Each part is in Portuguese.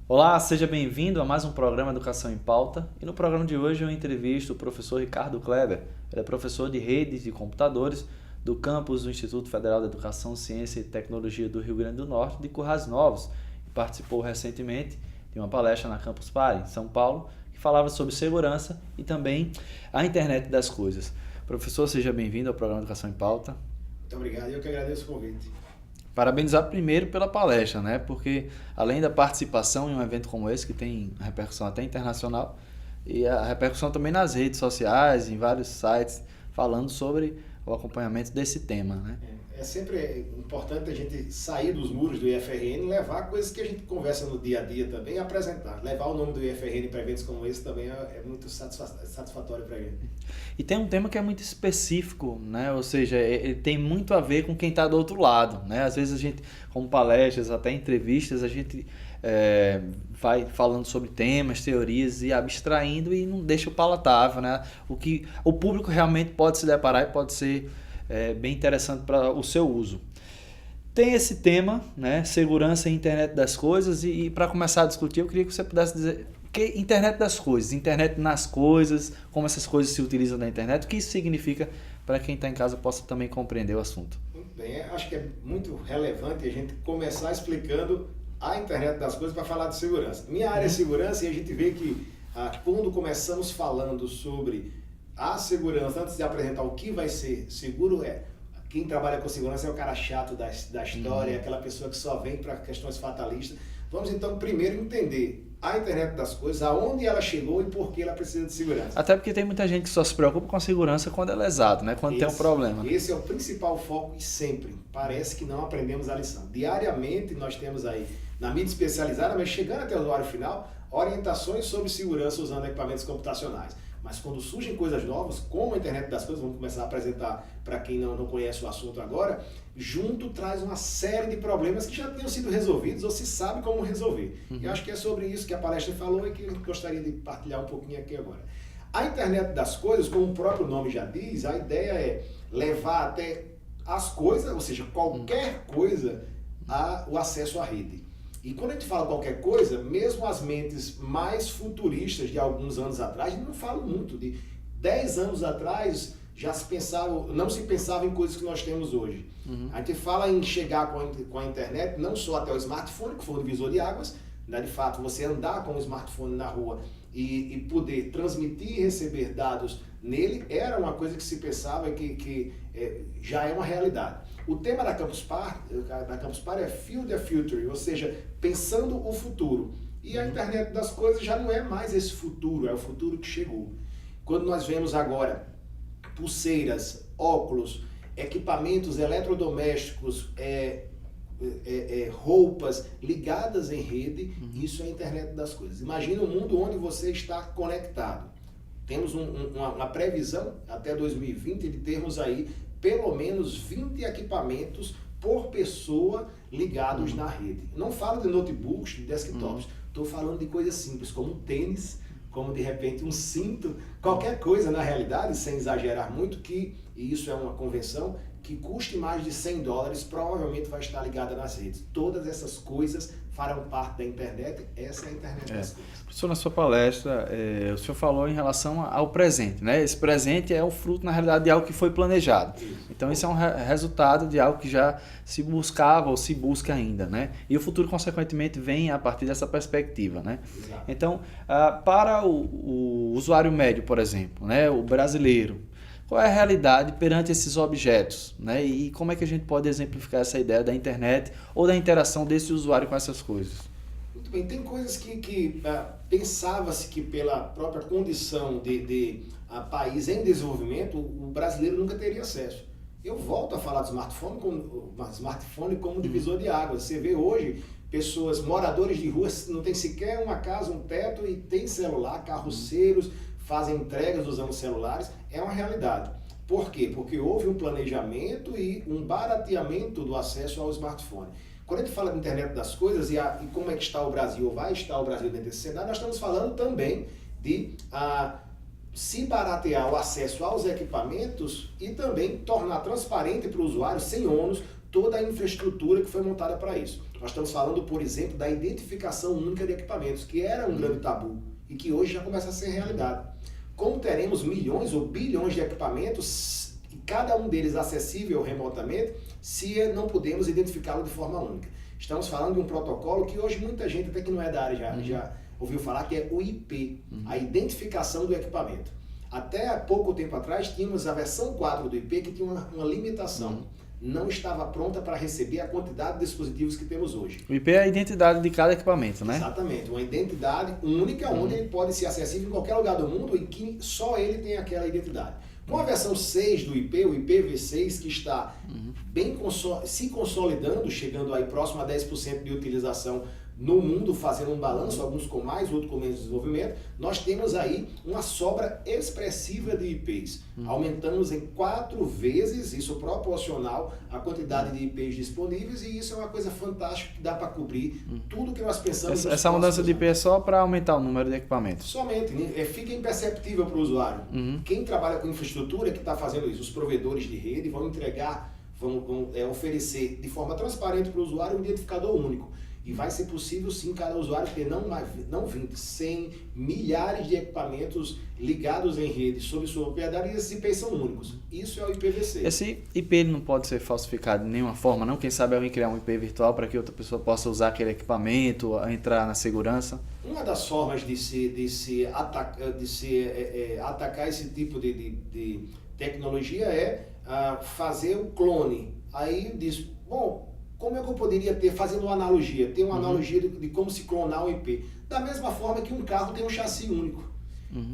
Olá, seja bem-vindo a mais um programa Educação em Pauta. E no programa de hoje eu entrevisto o professor Ricardo Kleber. Ele é professor de redes de computadores do campus do Instituto Federal de Educação, Ciência e Tecnologia do Rio Grande do Norte, de Currais Novos, e participou recentemente de uma palestra na Campus Party, em São Paulo, que falava sobre segurança e também a internet das coisas. Professor, seja bem-vindo ao programa Educação em Pauta. Muito obrigado, eu que agradeço o convite. Parabenizar primeiro pela palestra, né? Porque além da participação em um evento como esse, que tem repercussão até internacional, e a repercussão também nas redes sociais, em vários sites, falando sobre o acompanhamento desse tema, né? É sempre importante a gente sair dos muros do IFRN e levar coisas que a gente conversa no dia a dia também e apresentar. Levar o nome do IFRN para eventos como esse também é muito satisfatório para a gente. E tem um tema que é muito específico, né? Ou seja, ele tem muito a ver com quem está do outro lado, né? Às vezes a gente, como palestras, até entrevistas, a gente vai falando sobre temas, teorias e abstraindo e não deixa o palatável, né? O que o público realmente pode se deparar e pode ser bem interessante para o seu uso. Tem esse tema, né? Segurança e internet das coisas, e para começar a discutir, eu queria que você pudesse dizer que internet das coisas, internet nas coisas, como essas coisas se utilizam na internet, o que isso significa para quem está em casa possa também compreender o assunto. Muito bem, acho que é muito relevante a gente começar explicando a internet das coisas para falar de segurança. Minha área é segurança e a gente vê que quando começamos falando sobre a segurança, antes de apresentar o que vai ser seguro, quem trabalha com segurança é o cara chato da história, aquela pessoa que só vem para questões fatalistas. Vamos então primeiro entender a internet das coisas, aonde ela chegou e por que ela precisa de segurança. Até porque tem muita gente que só se preocupa com a segurança quando ela é exato, né? Quando tem um problema. Esse é o principal foco e sempre. Parece que não aprendemos a lição. Diariamente nós temos aí, na mídia especializada, mas chegando até o usuário final, orientações sobre segurança usando equipamentos computacionais. Mas quando surgem coisas novas, como a internet das coisas, vamos começar a apresentar para quem não conhece o assunto agora, junto traz uma série de problemas que já tinham sido resolvidos ou se sabe como resolver. E eu acho que é sobre isso que a palestra falou e que eu gostaria de partilhar um pouquinho aqui agora. A internet das coisas, como o próprio nome já diz, a ideia é levar até as coisas, ou seja, qualquer coisa, o acesso à rede. E quando a gente fala qualquer coisa, mesmo as mentes mais futuristas de alguns anos atrás, a gente não fala muito, de 10 anos atrás já se pensava, não se pensava em coisas que nós temos hoje. A gente fala em chegar com a internet, não só até o smartphone, que foi o divisor de águas, né? De fato, você andar com o smartphone na rua e poder transmitir e receber dados nele, era uma coisa que se pensava que já é uma realidade. O tema da Campus Party é Feel the Future, ou seja, pensando o futuro. E a internet das coisas já não é mais esse futuro, é o futuro que chegou. Quando nós vemos agora pulseiras, óculos, equipamentos eletrodomésticos, roupas ligadas em rede, isso é a internet das coisas. Imagina um mundo onde você está conectado. Temos uma previsão até 2020 de termos aí pelo menos 20 equipamentos por pessoa ligados na rede. Não falo de notebooks, de desktops, estou falando de coisas simples, como um tênis, como de repente um cinto, qualquer coisa na realidade, sem exagerar muito, e isso é uma convenção, que custe mais de $100, provavelmente vai estar ligada nas redes. Todas essas coisas farão parte da internet, essa é a internet das coisas. Professor, na sua palestra, o senhor falou em relação ao presente, né? Esse presente é o fruto, na realidade, de algo que foi planejado. Isso. Então, isso é um resultado de algo que já se buscava ou se busca ainda, né? E o futuro, consequentemente, vem a partir dessa perspectiva, né? Exato. Então, para o usuário médio, por exemplo, né? O brasileiro, qual é a realidade perante esses objetos, né? E como é que a gente pode exemplificar essa ideia da internet ou da interação desse usuário com essas coisas? Muito bem, tem coisas que pensava-se que pela própria condição de país em desenvolvimento, o brasileiro nunca teria acesso. Eu volto a falar do smartphone como divisor de águas. Você vê hoje pessoas, moradores de rua, não tem sequer uma casa, um teto e tem celular, carroceiros, fazem entregas usando celulares, é uma realidade. Por quê? Porque houve um planejamento e um barateamento do acesso ao smartphone. Quando a gente fala de internet das coisas e como é que está o Brasil, ou vai estar o Brasil dentro desse cenário, nós estamos falando também de se baratear o acesso aos equipamentos e também tornar transparente para o usuário, sem ônus, toda a infraestrutura que foi montada para isso. Nós estamos falando, por exemplo, da identificação única de equipamentos, que era um grande tabu e que hoje já começa a ser realidade. Como teremos milhões ou bilhões de equipamentos, e cada um deles acessível remotamente, se não podemos identificá-lo de forma única. Estamos falando de um protocolo que hoje muita gente, até que não é da área, já ouviu falar, que é o IP, a identificação do equipamento. Até há pouco tempo atrás, tínhamos a versão 4 do IP que tinha uma limitação. Não estava pronta para receber a quantidade de dispositivos que temos hoje. O IP é a identidade de cada equipamento, né? Exatamente, uma identidade única onde ele pode ser acessível em qualquer lugar do mundo e que só ele tem aquela identidade. Com a versão 6 do IP, o IPv6, que está bem se consolidando, chegando aí próximo a 10% de utilização no mundo, fazendo um balanço, alguns com mais, outros com menos desenvolvimento, nós temos aí uma sobra expressiva de IPs. Aumentamos em 4 vezes, isso proporcional à quantidade de IPs disponíveis, e isso é uma coisa fantástica que dá para cobrir tudo que nós pensamos. Essa mudança de IP é só para aumentar o número de equipamentos? Somente, fica imperceptível para o usuário. Quem trabalha com infraestrutura que está fazendo isso, os provedores de rede vão entregar, vão oferecer de forma transparente para o usuário um identificador único. E vai ser possível, sim, cada usuário ter não 20, 100, milhares de equipamentos ligados em rede sob sua propriedade, e esses IPs são únicos. Isso é o IPv6. Esse IP ele não pode ser falsificado de nenhuma forma, não? Quem sabe alguém criar um IP virtual para que outra pessoa possa usar aquele equipamento, entrar na segurança? Uma das formas de se atacar esse tipo de tecnologia é fazer o clone. Aí diz, bom, como é que eu poderia fazendo uma analogia, ter uma analogia de como se clonar um IP? Da mesma forma que um carro tem um chassi único.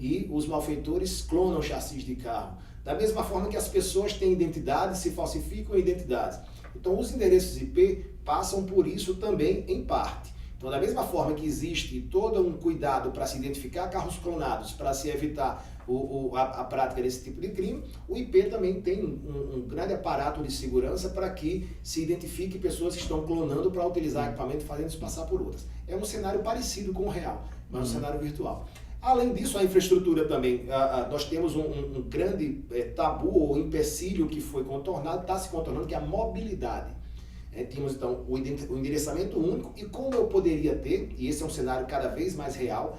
E os malfeitores clonam chassis de carro. Da mesma forma que as pessoas têm identidades, se falsificam identidades. Então os endereços IP passam por isso também em parte. Então da mesma forma que existe todo um cuidado para se identificar carros clonados, para se evitar a prática desse tipo de crime, o IP também tem um grande aparato de segurança para que se identifique pessoas que estão clonando para utilizar equipamento, fazendo-se passar por outras. É um cenário parecido com o real, mas um cenário virtual. Além disso, a infraestrutura também, nós temos um grande tabu ou empecilho que foi contornado, está se contornando, que é a mobilidade. Tínhamos então o endereçamento único e como eu poderia ter, e esse é um cenário cada vez mais real,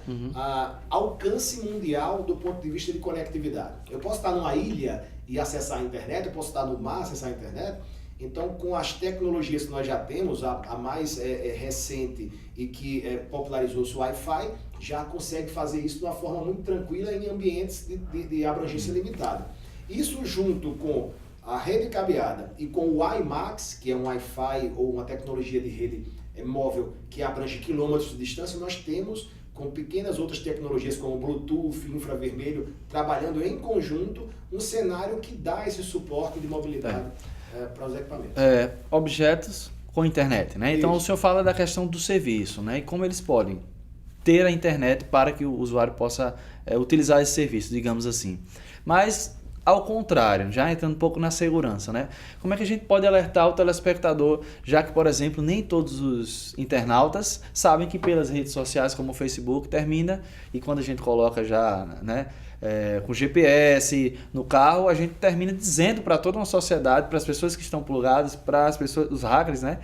alcance mundial do ponto de vista de conectividade. Eu posso estar numa ilha e acessar a internet, eu posso estar no mar e acessar a internet. Então, com as tecnologias que nós já temos, a mais recente e que popularizou-se o Wi-Fi, já consegue fazer isso de uma forma muito tranquila em ambientes de abrangência limitada. Isso junto com a rede cabeada e com o WiMAX, que é um Wi-Fi ou uma tecnologia de rede móvel que abrange quilômetros de distância, nós temos, com pequenas outras tecnologias como Bluetooth, infravermelho, trabalhando em conjunto, um cenário que dá esse suporte de mobilidade para os equipamentos. Objetos com internet, né? Então o senhor fala da questão do serviço, né? E como eles podem ter a internet para que o usuário possa utilizar esse serviço, digamos assim. Mas ao contrário, já entrando um pouco na segurança, né? Como é que a gente pode alertar o telespectador, já que, por exemplo, nem todos os internautas sabem que pelas redes sociais como o Facebook termina, e quando a gente coloca já, né, com GPS no carro, a gente termina dizendo para toda uma sociedade, para as pessoas que estão plugadas, para as pessoas, os hackers, né?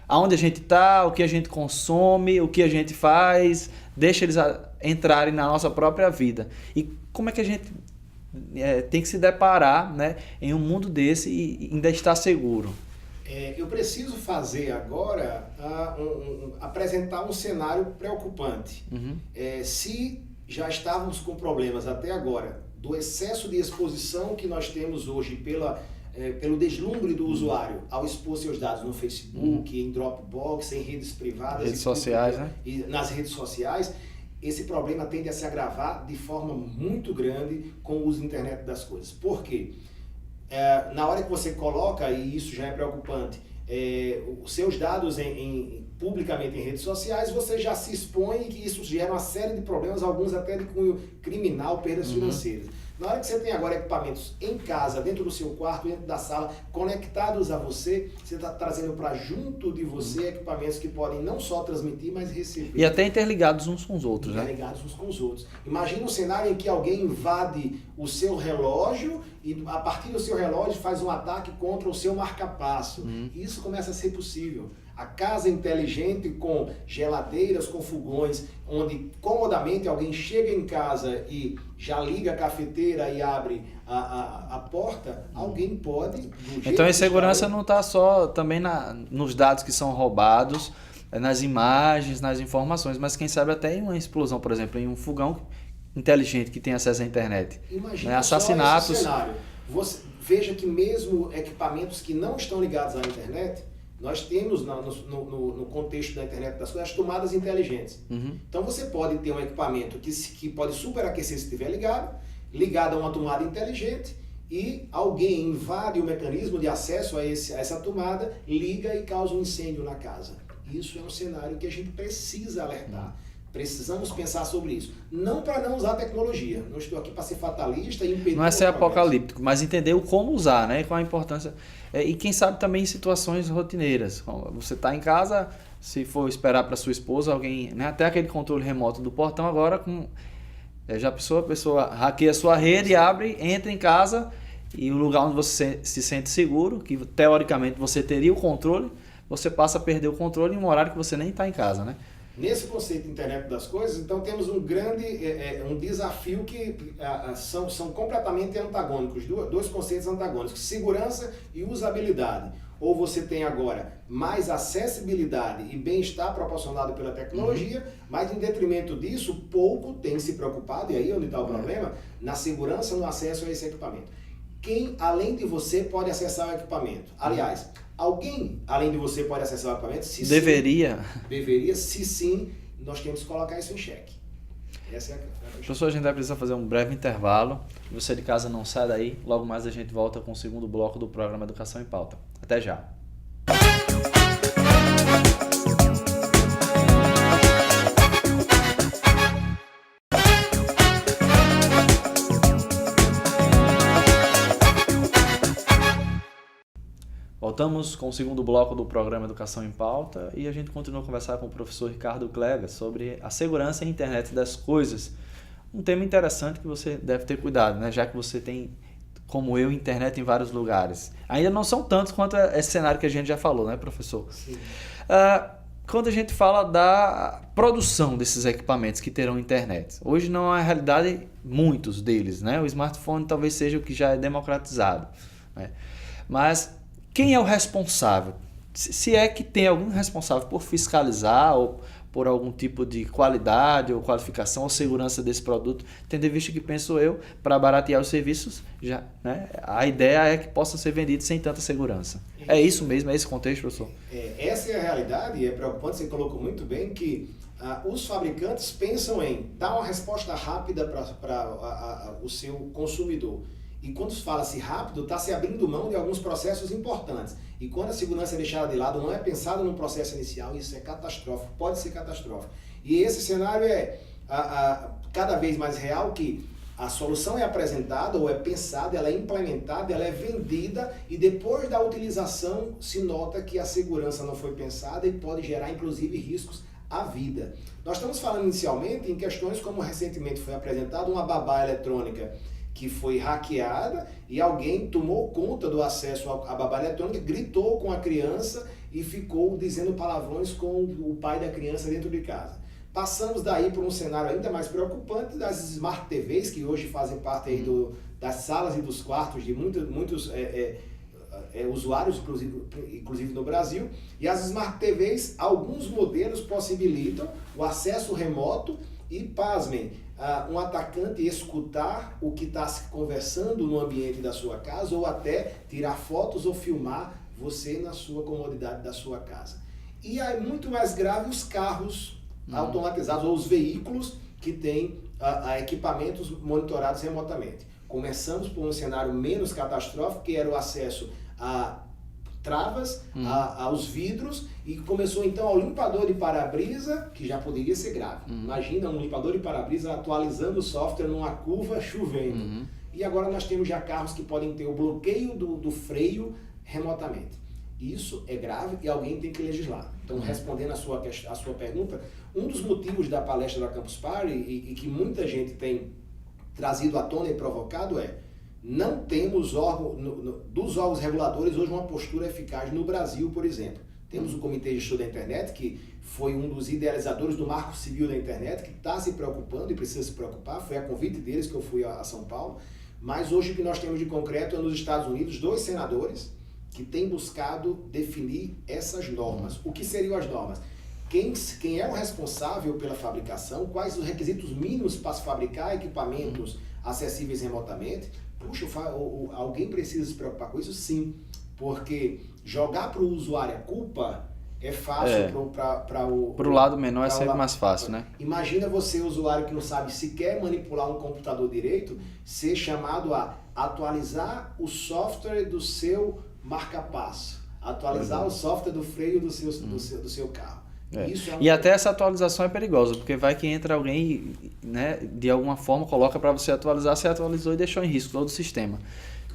Aonde a gente está, o que a gente consome, o que a gente faz, deixa eles entrarem na nossa própria vida. E como é que a gente tem que se deparar, né, em um mundo desse e ainda estar seguro? Eu preciso fazer agora, apresentar um cenário preocupante. Se já estávamos com problemas até agora do excesso de exposição que nós temos hoje pelo deslumbre do usuário ao expor seus dados no Facebook, em Dropbox, em redes privadas, redes sociais, né? E nas redes sociais, esse problema tende a se agravar de forma muito grande com o uso da internet das coisas. Por quê? Na hora que você coloca, e isso já é preocupante, os seus dados publicamente em redes sociais, você já se expõe e que isso gera uma série de problemas, alguns até de cunho criminal, perdas financeiras. Na hora que você tem agora equipamentos em casa, dentro do seu quarto, dentro da sala, conectados a você está trazendo para junto de você equipamentos que podem não só transmitir, mas receber. E até interligados uns com os outros, né? Interligados uns com os outros. Imagina um cenário em que alguém invade o seu relógio e a partir do seu relógio faz um ataque contra o seu marca-passo. Isso começa a ser possível. A casa inteligente com geladeiras, com fogões, onde comodamente alguém chega em casa e já liga a cafeteira e abre a porta, alguém pode... Então a insegurança não está só também nos dados que são roubados, nas imagens, nas informações, mas quem sabe até em uma explosão, por exemplo, em um fogão inteligente que tem acesso à internet. Imagina, né? Assassinatos. Só esse cenário. Veja que mesmo equipamentos que não estão ligados à internet, nós temos no contexto da internet das coisas as tomadas inteligentes. Uhum. Então você pode ter um equipamento que pode superaquecer se estiver ligado a uma tomada inteligente, e alguém invade o mecanismo de acesso a essa tomada, liga e causa um incêndio na casa. Isso é um cenário que a gente precisa alertar. Precisamos pensar sobre isso. Não para não usar tecnologia. Não estou aqui para ser fatalista e impedir. Não é ser apocalíptico, mas entender o como usar, né? Qual a importância. E quem sabe também em situações rotineiras. Você está em casa, se for esperar para sua esposa, alguém, né? Até aquele controle remoto do portão agora, já a pessoa hackeia a sua rede, abre, entra em casa, e o lugar onde você se sente seguro, que teoricamente você teria o controle, você passa a perder o controle em um horário que você nem está em casa, né? Nesse conceito de internet das coisas, então temos um grande um desafio que são completamente antagônicos, dois conceitos antagônicos, segurança e usabilidade. Ou você tem agora mais acessibilidade e bem-estar proporcionado pela tecnologia, mas em detrimento disso, pouco tem se preocupado, e aí é onde está o problema, na segurança, no acesso a esse equipamento. Quem, além de você, pode acessar o equipamento? Aliás, alguém, além de você, pode acessar o equipamento? Deveria. Deveria, se sim, nós temos que colocar isso em xeque. Essa é a questão. Professor, a gente vai precisar fazer um breve intervalo. Você de casa não sai daí. Logo mais a gente volta com o segundo bloco do programa Educação em Pauta. Até já. Voltamos com o segundo bloco do programa Educação em Pauta e a gente continua a conversar com o professor Ricardo Cleves sobre a segurança e a internet das coisas. Um tema interessante que você deve ter cuidado, né? Já que você tem, como eu, internet em vários lugares. Ainda não são tantos quanto esse cenário que a gente já falou, né, professor? Sim. Quando a gente fala da produção desses equipamentos que terão internet, hoje não é a realidade muitos deles, né? O smartphone talvez seja o que já é democratizado, né? Mas quem é o responsável? Se é que tem algum responsável por fiscalizar ou por algum tipo de qualidade ou qualificação ou segurança desse produto, tendo em vista que, penso eu, para baratear os serviços, já, né, a ideia é que possa ser vendido sem tanta segurança. É isso mesmo? É esse contexto, professor? Essa é a realidade e é preocupante, você colocou muito bem, que os fabricantes pensam em dar uma resposta rápida para o seu consumidor. E quando fala-se rápido, está se abrindo mão de alguns processos importantes. E quando a segurança é deixada de lado, não é pensado no processo inicial, isso é catastrófico, pode ser catastrófico. E esse cenário é cada vez mais real, que a solução é apresentada, ou é pensada, ela é implementada, ela é vendida, e depois da utilização se nota que a segurança não foi pensada e pode gerar, inclusive, riscos à vida. Nós estamos falando inicialmente em questões como recentemente foi apresentado uma babá eletrônica que foi hackeada e alguém tomou conta do acesso à babá eletrônica, gritou com a criança e ficou dizendo palavrões com o pai da criança dentro de casa. Passamos daí por um cenário ainda mais preocupante das Smart TVs, que hoje fazem parte aí das salas e dos quartos de muitos usuários, inclusive no Brasil. E as Smart TVs, alguns modelos possibilitam o acesso remoto e, pasmem, um atacante escutar o que está se conversando no ambiente da sua casa ou até tirar fotos ou filmar você na sua comodidade da sua casa. E é muito mais grave os carros automatizados ou os veículos que têm equipamentos monitorados remotamente. Começamos por um cenário menos catastrófico, que era o acesso a travas, aos vidros, e começou então ao limpador de para-brisa, que já poderia ser grave. Imagina um limpador de para-brisa atualizando o software numa curva chovendo. E agora nós temos já carros que podem ter o bloqueio do freio remotamente. Isso é grave e alguém tem que legislar. Então, respondendo a sua pergunta, um dos motivos da palestra da Campus Party e que muita gente tem trazido à tona e provocado não temos dos órgãos reguladores hoje uma postura eficaz no Brasil, por exemplo. Temos o Comitê Gestor da Internet, que foi um dos idealizadores do Marco Civil da Internet, que está se preocupando e precisa se preocupar. Foi a convite deles que eu fui a São Paulo. Mas hoje o que nós temos de concreto é nos Estados Unidos 2 senadores que têm buscado definir essas normas. O que seriam as normas? Quem é o responsável pela fabricação, quais os requisitos mínimos para se fabricar equipamentos acessíveis remotamente. Puxa, alguém precisa se preocupar com isso? Sim, porque jogar para o usuário a culpa é fácil para o lado menor é sempre mais fácil, né? Imagina você, usuário que não sabe sequer manipular um computador direito, ser chamado a atualizar o software do seu marca-passo, atualizar o software do freio do seu carro. E até essa atualização é perigosa, porque vai que entra alguém, né, de alguma forma coloca para você atualizar, você atualizou e deixou em risco todo o sistema.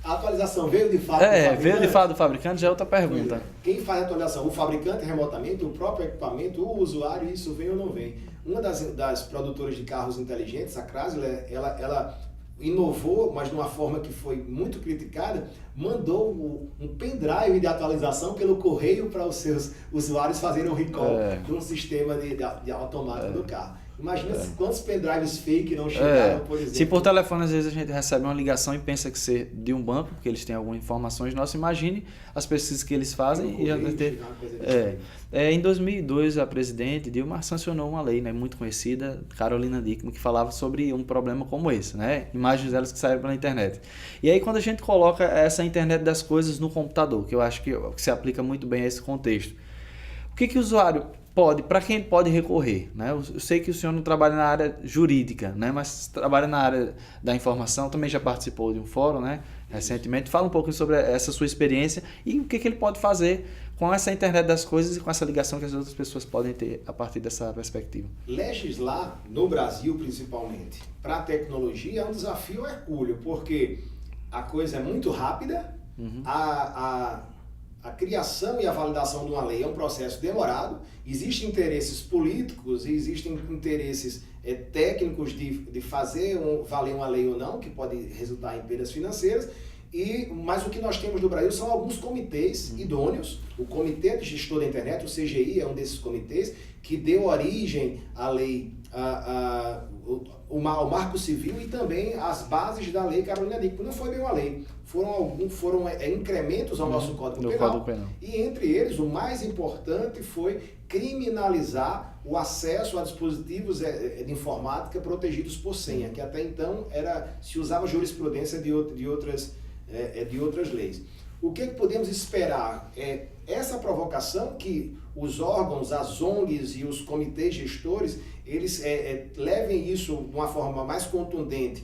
A atualização veio de fato do fabricante? Veio de fato do fabricante, já é outra pergunta. Quem faz a atualização? O fabricante remotamente, o próprio equipamento, o usuário, isso vem ou não vem? Uma das produtoras de carros inteligentes, a Chrysler, ela inovou, mas de uma forma que foi muito criticada, mandou um pendrive de atualização pelo correio para os seus usuários fazerem um recall de um sistema de automático do carro. Imagina quantos pendrives fake não chegaram, por exemplo. Se por telefone às vezes a gente recebe uma ligação e pensa que ser de um banco, porque eles têm algumas informações nossas, imagine as pesquisas que eles fazem. E já ter... Em 2002, a presidente Dilma sancionou uma lei, né, muito conhecida, Carolina Dickmann, que falava sobre um problema como esse, né? Imagens delas que saíram pela internet. E aí quando a gente coloca essa internet das coisas no computador, que eu acho que se aplica muito bem a esse contexto, o que o usuário para quem pode recorrer, né? Eu sei que o senhor não trabalha na área jurídica, né? Mas trabalha na área da informação, também já participou de um fórum, né? Recentemente. Fala um pouco sobre essa sua experiência e o que ele pode fazer com essa internet das coisas e com essa ligação que as outras pessoas podem ter a partir dessa perspectiva. Legislar, no Brasil principalmente, para a tecnologia é um desafio hercúleo, porque a coisa é muito rápida, a criação e a validação de uma lei é um processo demorado, existem interesses políticos e existem interesses técnicos de fazer valer uma lei ou não, que pode resultar em perdas financeiras, mas o que nós temos no Brasil são alguns comitês idôneos. O Comitê de Gestor da Internet, o CGI, é um desses comitês que deu origem à lei, ao Marco Civil e também às bases da lei Carolina Dickmann. Não foi bem uma lei, foram incrementos ao nosso Código Penal. E entre eles, o mais importante foi criminalizar o acesso a dispositivos de informática protegidos por senha, que até então se usava jurisprudência de outras leis. O que podemos esperar? Essa provocação que os órgãos, as ONGs e os comitês gestores, eles levem isso de uma forma mais contundente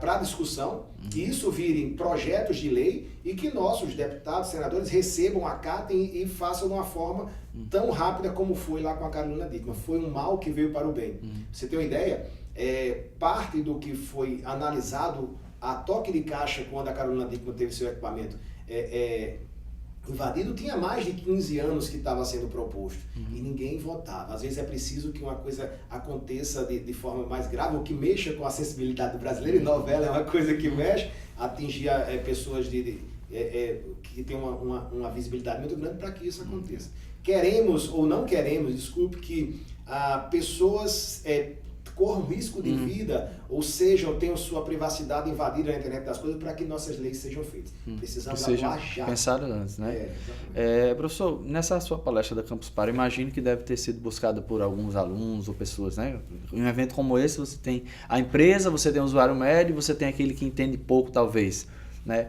para a discussão, que isso vire projetos de lei e que nossos deputados, senadores recebam, acatem e façam de uma forma tão rápida como foi lá com a Carolina Dickmann. Foi um mal que veio para o bem. Você tem uma ideia? Parte do que foi analisado a toque de caixa quando a Carolina Dickmann teve seu equipamento invadido, tinha mais de 15 anos que estava sendo proposto e ninguém votava. Às vezes é preciso que uma coisa aconteça de forma mais grave ou que mexa com a sensibilidade do brasileiro, e novela é uma coisa que mexe, atingir pessoas que têm uma visibilidade muito grande para que isso aconteça. Queremos ou não queremos, desculpe, que pessoas corram risco de vida, ou seja, tenham sua privacidade invadida na internet das coisas para que nossas leis sejam feitas. Precisamos atuar já. Pensado antes, né? Professor, nessa sua palestra da Campus Party, imagino que deve ter sido buscada por alguns alunos ou pessoas, né? Em um evento como esse, você tem a empresa, você tem o usuário médio, você tem aquele que entende pouco, talvez, né?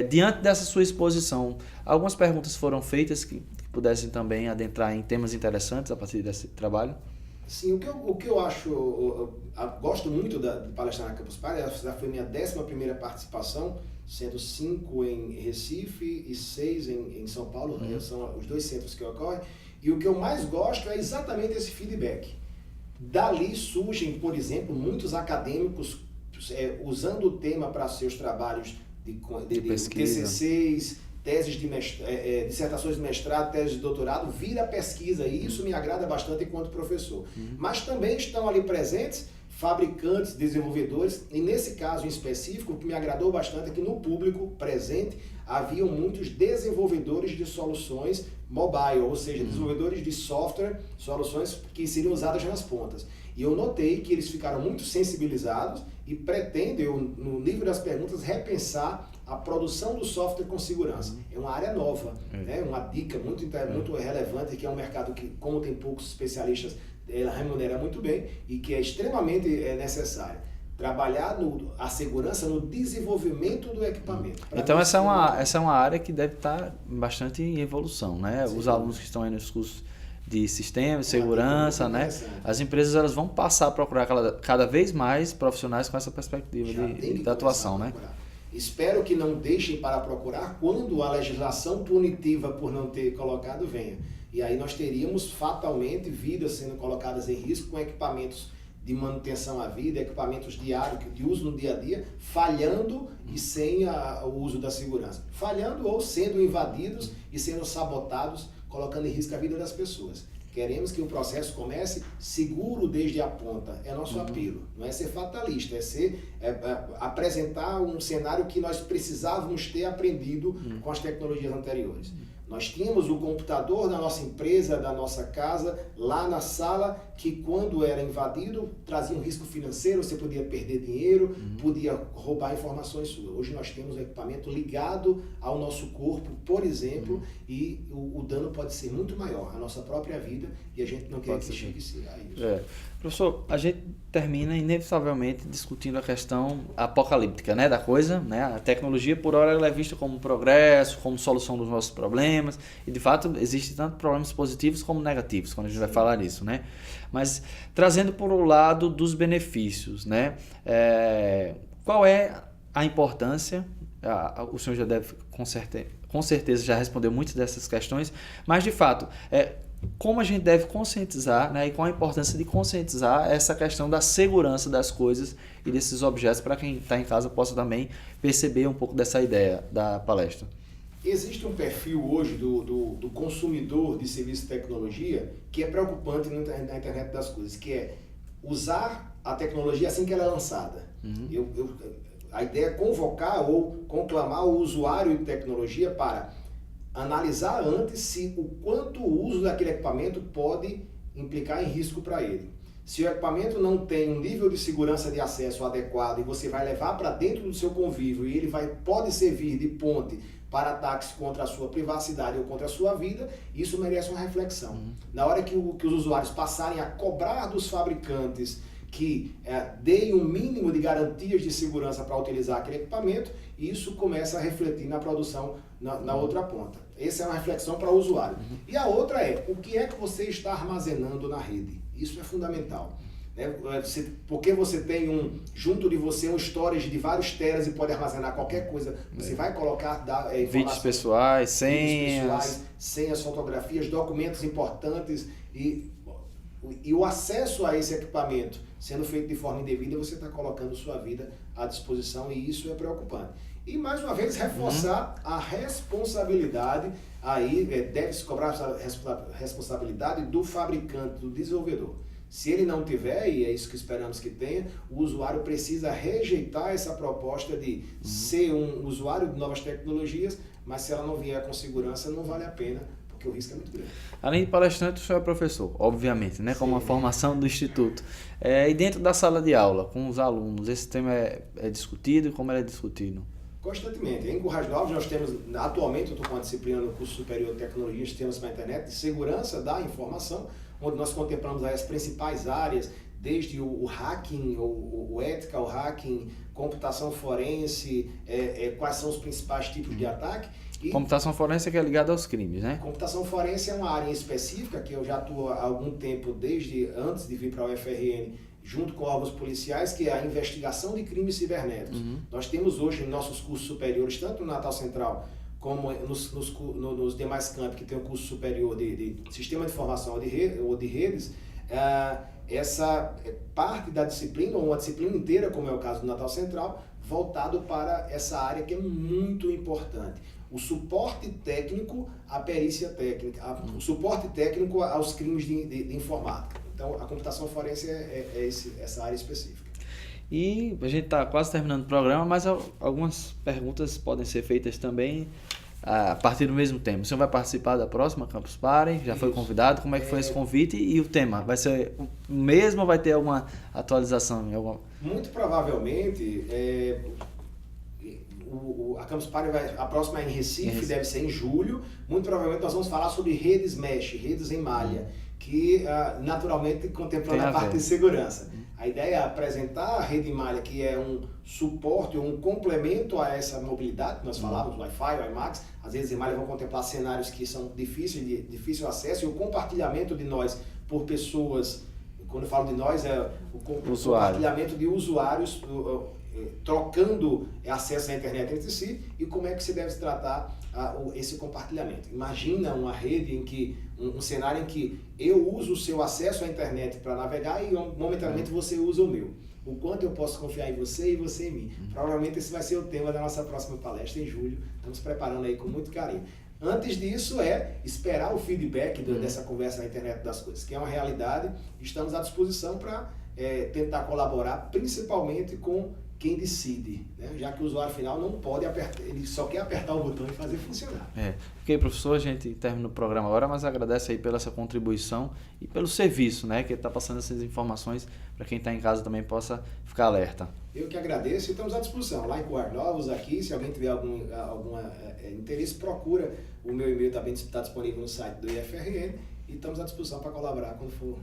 Diante dessa sua exposição, algumas perguntas foram feitas que pudessem também adentrar em temas interessantes a partir desse trabalho? Sim, o que eu acho, eu gosto muito de palestrar na Campus Party, essa foi minha 11ª participação, sendo 5 em Recife e 6 em São Paulo, são os 2 centros que ocorrem, e o que eu mais gosto é exatamente esse feedback. Dali surgem, por exemplo, muitos acadêmicos usando o tema para seus trabalhos de pesquisa, TCCs, teses de dissertações de mestrado, teses de doutorado, vira pesquisa, e isso me agrada bastante enquanto professor. Mas também estão ali presentes fabricantes, desenvolvedores, e nesse caso em específico, o que me agradou bastante é que no público presente haviam muitos desenvolvedores de soluções mobile, ou seja, desenvolvedores de software, soluções que seriam usadas nas pontas. E eu notei que eles ficaram muito sensibilizados e pretendem, no nível das perguntas, repensar a produção do software com segurança. É uma área nova, né? Uma dica muito relevante, que é um mercado que, como tem poucos especialistas, ela remunera muito bem e que é extremamente necessário. Trabalhar a segurança no desenvolvimento do equipamento. Então essa é uma área que deve estar bastante em evolução, né? Sim. Os alunos que estão aí nos cursos de sistema, de segurança, né? As empresas elas vão passar a procurar cada vez mais profissionais com essa perspectiva de atuação, né? Espero que não deixem para procurar quando a legislação punitiva por não ter colocado venha. E aí nós teríamos fatalmente vidas sendo colocadas em risco com equipamentos de manutenção à vida, equipamentos diários, de uso no dia a dia, falhando e sem o uso da segurança. Falhando ou sendo invadidos e sendo sabotados, colocando em risco a vida das pessoas. Queremos que o processo comece seguro desde a ponta. É nosso apelo. Não é ser fatalista, é apresentar um cenário que nós precisávamos ter aprendido com as tecnologias anteriores. Nós tínhamos o computador da nossa empresa, da nossa casa, lá na sala, que quando era invadido, trazia um risco financeiro, você podia perder dinheiro, podia roubar informações suas. Hoje nós temos um equipamento ligado ao nosso corpo, por exemplo, e o dano pode ser muito maior, a nossa própria vida, e a gente não quer que chegue a isso. Professor, a gente termina inevitavelmente discutindo a questão apocalíptica, né, da coisa, né? A tecnologia por hora ela é vista como progresso, como solução dos nossos problemas, e de fato existem tanto problemas positivos como negativos quando a gente vai falar nisso, né? Mas trazendo por o lado dos benefícios, né? Qual é a importância? O senhor já deve com certeza já respondeu muitas dessas questões, mas de fato como a gente deve conscientizar, né, e qual a importância de conscientizar essa questão da segurança das coisas e desses objetos para quem está em casa possa também perceber um pouco dessa ideia da palestra. Existe um perfil hoje do consumidor de serviço de tecnologia que é preocupante na internet das coisas, que é usar a tecnologia assim que ela é lançada. A ideia é convocar ou conclamar o usuário de tecnologia para analisar antes o quanto o uso daquele equipamento pode implicar em risco para ele. Se o equipamento não tem um nível de segurança de acesso adequado e você vai levar para dentro do seu convívio e ele pode servir de ponte para ataques contra a sua privacidade ou contra a sua vida, isso merece uma reflexão. Na hora que os usuários passarem a cobrar dos fabricantes que deem um mínimo de garantias de segurança para utilizar aquele equipamento, isso começa a refletir na produção na outra ponta. Essa é uma reflexão para o usuário. E a outra é, o que é que você está armazenando na rede? Isso é fundamental. Porque você tem junto de você um storage de vários teras e pode armazenar qualquer coisa. Você vai colocar vídeos pessoais, senhas, fotografias, documentos importantes e o acesso a esse equipamento sendo feito de forma indevida, você está colocando sua vida à disposição e isso é preocupante. E mais uma vez reforçar a responsabilidade, aí deve-se cobrar a responsabilidade do fabricante, do desenvolvedor. Se ele não tiver, e é isso que esperamos que tenha, o usuário precisa rejeitar essa proposta de ser um usuário de novas tecnologias, mas se ela não vier com segurança, não vale a pena, porque o risco é muito grande. Além de palestrante, o senhor é professor, obviamente, né? Como a formação do Instituto. E dentro da sala de aula, com os alunos, esse tema é discutido e como ele é discutido? Constantemente. Em Currais Novos nós temos, atualmente eu estou com uma disciplina no curso superior de tecnologia e sistemas para a internet, de segurança da informação, onde nós contemplamos aí as principais áreas, desde o hacking, o ethical hacking, computação forense, quais são os principais tipos de ataque. E computação forense que é ligada aos crimes, né? Computação forense é uma área específica que eu já atuo há algum tempo, desde antes de vir para a UFRN, junto com órgãos policiais, que é a investigação de crimes cibernéticos. Nós temos hoje em nossos cursos superiores, tanto no Natal Central como nos demais campos que tem o curso superior de sistema de informação ou de redes, essa parte da disciplina, ou uma disciplina inteira, como é o caso do Natal Central, voltado para essa área que é muito importante. O suporte técnico à perícia técnica, o suporte técnico aos crimes de informática. Então, a computação forense é essa área específica. E a gente está quase terminando o programa, mas algumas perguntas podem ser feitas também a partir do mesmo tema. O senhor vai participar da próxima Campus Party? Já foi convidado? Como é que foi esse convite? E o tema? Vai ser o mesmo ou vai ter alguma atualização? Muito provavelmente, a Campus Party a próxima é em Recife, deve ser em julho. Muito provavelmente nós vamos falar sobre redes mesh, redes em malha, que naturalmente contemplando a parte de segurança. A ideia é apresentar a rede em malha, que é um suporte, um complemento a essa mobilidade que nós falávamos, Wi-Fi, WiMAX. Às vezes em malha vão contemplar cenários que são de difícil acesso, e o compartilhamento de nós por pessoas, quando eu falo de nós, é o compartilhamento de usuários trocando acesso à internet entre si, e como é que se deve tratar esse compartilhamento. Imagina uma rede em que, um cenário em que eu uso o seu acesso à internet para navegar e momentaneamente você usa o meu. O quanto eu posso confiar em você e você em mim. Provavelmente esse vai ser o tema da nossa próxima palestra em julho. Estamos preparando aí com muito carinho. Antes disso esperar o feedback dessa conversa na internet das coisas, que é uma realidade. Estamos à disposição para tentar colaborar, principalmente com quem decide, né? Já que o usuário final não pode apertar, ele só quer apertar o botão e fazer funcionar. Ok, professor, a gente termina o programa agora, mas agradece aí pela sua contribuição e pelo serviço, né, que está passando essas informações para quem está em casa também possa ficar alerta. Eu que agradeço e estamos à disposição. Lá em Coar Novos, aqui, se alguém tiver algum interesse, procura. O meu e-mail também está disponível no site do IFRN e estamos à disposição para colaborar quando for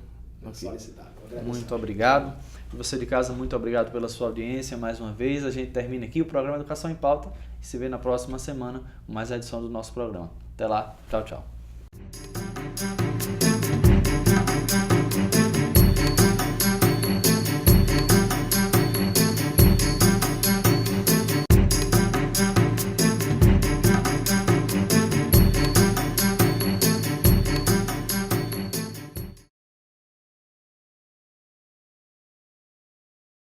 solicitado. Muito obrigado. E você de casa, muito obrigado pela sua audiência mais uma vez. A gente termina aqui o programa Educação em Pauta e se vê na próxima semana com mais a edição do nosso programa. Até lá, tchau, tchau.